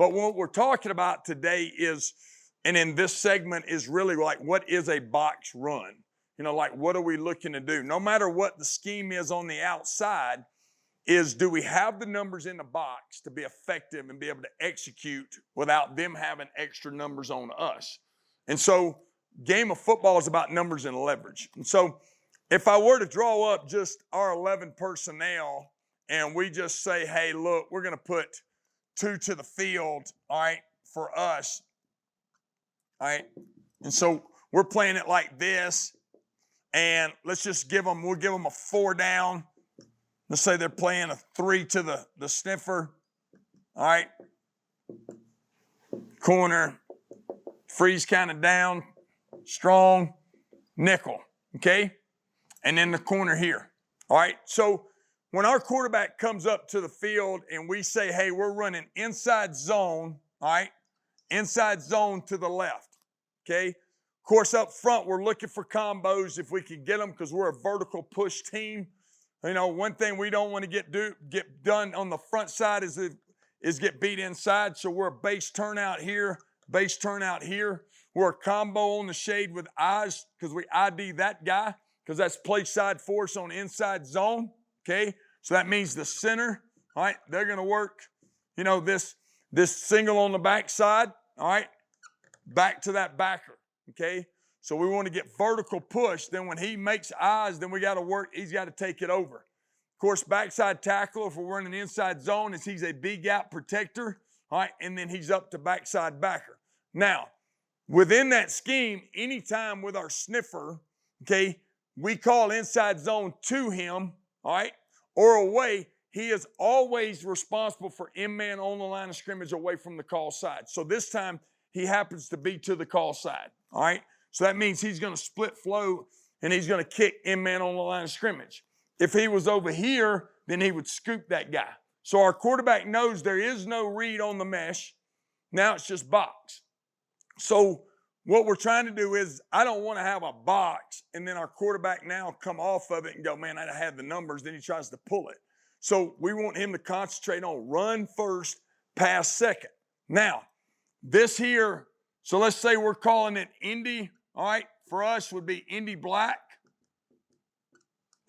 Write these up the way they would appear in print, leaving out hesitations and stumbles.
But what we're talking about today is, and in this segment, is really like, what is a box run? You know, like, what are we looking to do? No matter what the scheme is on the outside, is do we have the numbers in the box to be effective and be able to execute without them having extra numbers on us? And so game of football is about numbers and leverage. And so if I were to draw up just our 11 personnel and we just say, hey, look, we're going to put 2 to the field, all right, for us, all right? And so we're playing it like this, and let's just we'll give them a 4 down. Let's say they're playing a 3 to the sniffer, all right? Corner, freeze kind of down, strong, nickel, okay? And then the corner here, all right? So when our quarterback comes up to the field and we say, hey, we're running inside zone, all right? Inside zone to the left, okay? Of course, up front, we're looking for combos if we can get them because we're a vertical push team. You know, one thing we don't want to get done on the front side is get beat inside. So we're a base turnout here, base turnout here. We're a combo on the shade with eyes because we ID that guy because that's play side force on inside zone, okay? So that means the center, all right, they're going to work, you know, this single on the backside, all right, back to that backer, okay? So we want to get vertical push. Then when he makes eyes, then we got to work. He's got to take it over. Of course, backside tackle, if we're running inside zone, is he's a B-gap protector, all right, and then he's up to backside backer. Now, within that scheme, anytime with our sniffer, okay, we call inside zone to him, all right, or away, he is always responsible for inman on the line of scrimmage away from the call side. So this time, he happens to be to the call side, all right? So that means he's going to split flow and he's going to kick inman on the line of scrimmage. If he was over here, then he would scoop that guy. So our quarterback knows there is no read on the mesh. Now it's just box. So what we're trying to do is I don't want to have a box and then our quarterback now come off of it and go, man, I had the numbers. Then he tries to pull it. So we want him to concentrate on run first, pass second. Now, this here, so let's say we're calling it Indy. All right, for us would be Indy Black.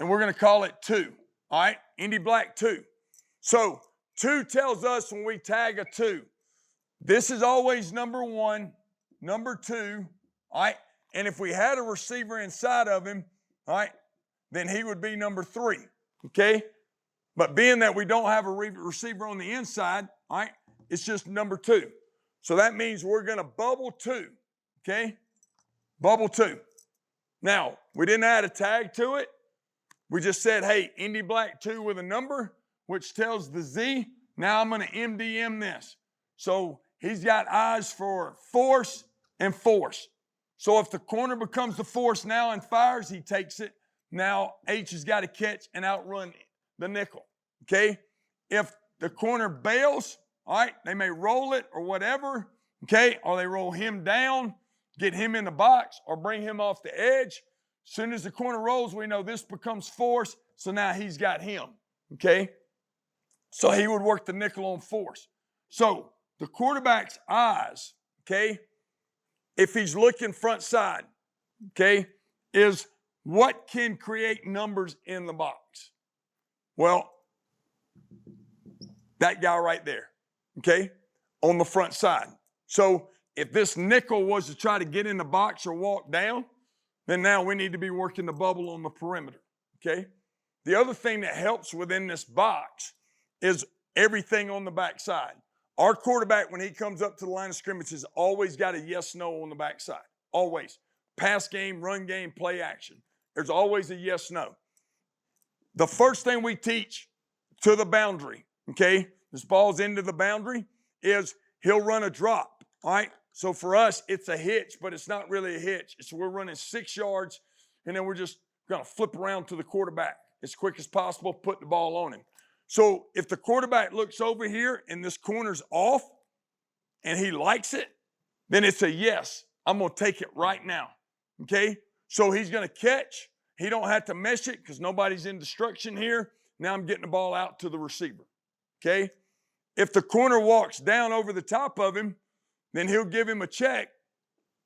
And we're going to call it 2. All right, Indy Black 2. So 2 tells us when we tag a 2, this is always number 1, number 2. All right, and if we had a receiver inside of him, all right, then he would be number 3. Okay, but being that we don't have a receiver on the inside, all right, it's just number 2. So that means we're going to bubble 2. Okay. Bubble 2. Now, we didn't add a tag to it. We just said, hey, Indy Black 2 with a number, which tells the Z. Now I'm going to MDM this. So he's got eyes for force and force. So if the corner becomes the force now and fires, he takes it. Now H has got to catch and outrun the nickel. Okay? If the corner bails, all right, they may roll it or whatever, okay, or they roll him down, get him in the box, or bring him off the edge. As soon as the corner rolls, we know this becomes force, so now he's got him, okay? So he would work the nickel on force. So the quarterback's eyes, okay, if he's looking front side, okay, is what can create numbers in the box? Well, that guy right there, okay, on the front side. So if this nickel was to try to get in the box or walk down, then now we need to be working the bubble on the perimeter, okay? The other thing that helps within this box is everything on the backside. Our quarterback, when he comes up to the line of scrimmage, has always got a yes-no on the backside, always. Pass game, run game, play action. There's always a yes-no. The first thing we teach to the boundary, okay, this ball's into the boundary, is he'll run a drop, all right? So for us, it's a hitch, but it's not really a hitch. We're running 6 yards, and then we're just going to flip around to the quarterback as quick as possible, put the ball on him. So if the quarterback looks over here and this corner's off and he likes it, then it's a yes. I'm going to take it right now, okay? So he's going to catch. He don't have to mesh it because nobody's in destruction here. Now I'm getting the ball out to the receiver, okay? If the corner walks down over the top of him, then he'll give him a check,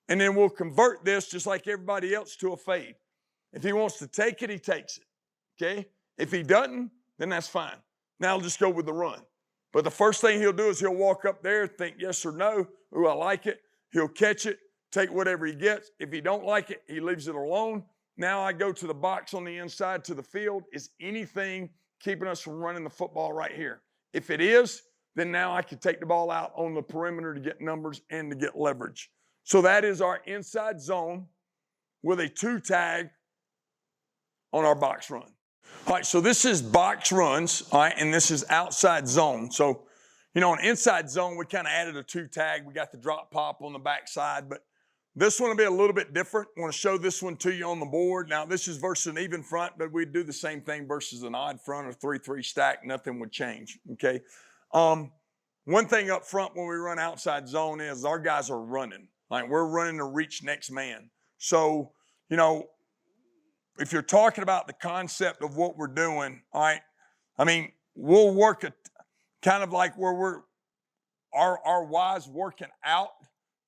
and then we'll convert this just like everybody else to a fade. If he wants to take it, he takes it, okay? If he doesn't, then that's fine. Now I'll just go with the run. But the first thing he'll do is he'll walk up there, think yes or no. Ooh, I like it. He'll catch it, take whatever he gets. If he don't like it, he leaves it alone. Now I go to the box on the inside to the field. Is anything keeping us from running the football right here? If it is, then now I can take the ball out on the perimeter to get numbers and to get leverage. So that is our inside zone with a 2 tag on our box run. All right, so this is box runs, all right, and this is outside zone. So, you know, on inside zone, we kind of added a 2 tag. We got the drop pop on the backside, but this one will be a little bit different. I want to show this one to you on the board. Now, this is versus an even front, but we'd do the same thing versus an odd front or 3-3 stack. Nothing would change, okay? One thing up front when we run outside zone is our guys are running. Like, we're running to reach next man. So, you know, if you're talking about the concept of what we're doing, all right, I mean, we'll work it kind of like where our Y's working out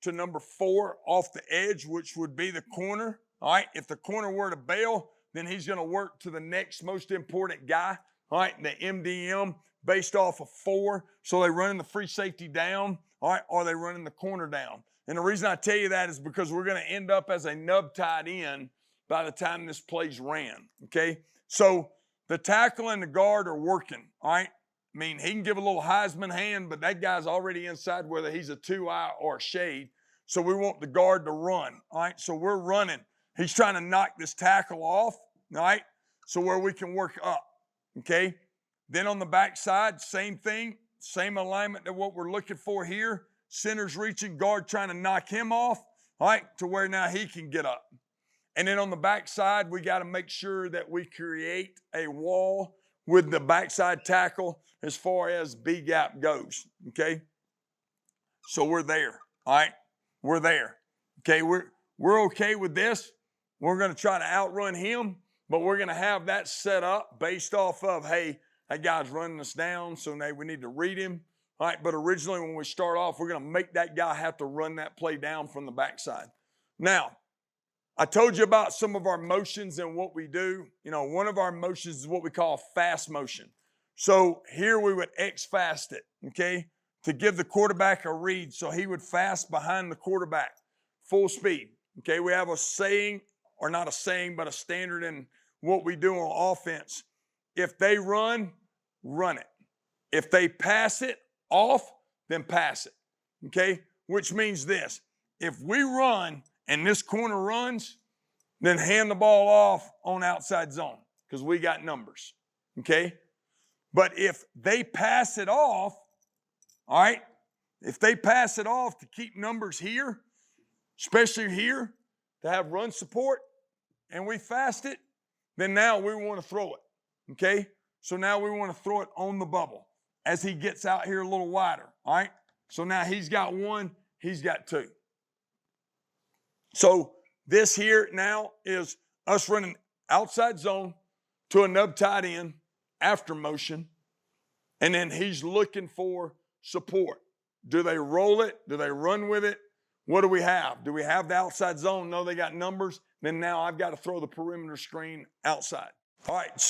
to number 4 off the edge, which would be the corner, all right? If the corner were to bail, then he's going to work to the next most important guy, all right, the MDM based off of 4. So they running the free safety down, all right, or they running the corner down. And the reason I tell you that is because we're going to end up as a nub tight end by the time this play's ran, okay? So the tackle and the guard are working, all right? I mean, he can give a little Heisman hand, but that guy's already inside whether he's a 2-eye or a shade. So we want the guard to run, all right? So we're running. He's trying to knock this tackle off, all right? So where we can work up, okay? Then on the backside, same thing, same alignment to what we're looking for here. Center's reaching, guard trying to knock him off, all right, to where now he can get up. And then on the backside, we got to make sure that we create a wall with the backside tackle as far as B gap goes, okay? So we're there, all right? We're there, okay? We're okay with this. We're going to try to outrun him, but we're going to have that set up based off of, hey, that guy's running us down, so now we need to read him, all right? But originally when we start off, we're going to make that guy have to run that play down from the backside. Now, I told you about some of our motions and what we do. You know, one of our motions is what we call fast motion. So here we would X fast it, okay, to give the quarterback a read. So he would fast behind the quarterback, full speed, okay? We have a saying, or not a saying, but a standard in what we do on offense. If they run, run it. If they pass it off, then pass it, okay? Which means this, if we run and this corner runs, then hand the ball off on outside zone because we got numbers, okay? But if they pass it off, all right, if they pass it off to keep numbers here, especially here, to have run support, and we fast it, then now we want to throw it, okay? So now we want to throw it on the bubble as he gets out here a little wider, all right? So now he's got 1, he's got 2. So this here now is us running outside zone to a nub tight end after motion, and then he's looking for support. Do they roll it? Do they run with it? What do we have? Do we have the outside zone? No, they got numbers. Then now I've got to throw the perimeter screen outside. All right.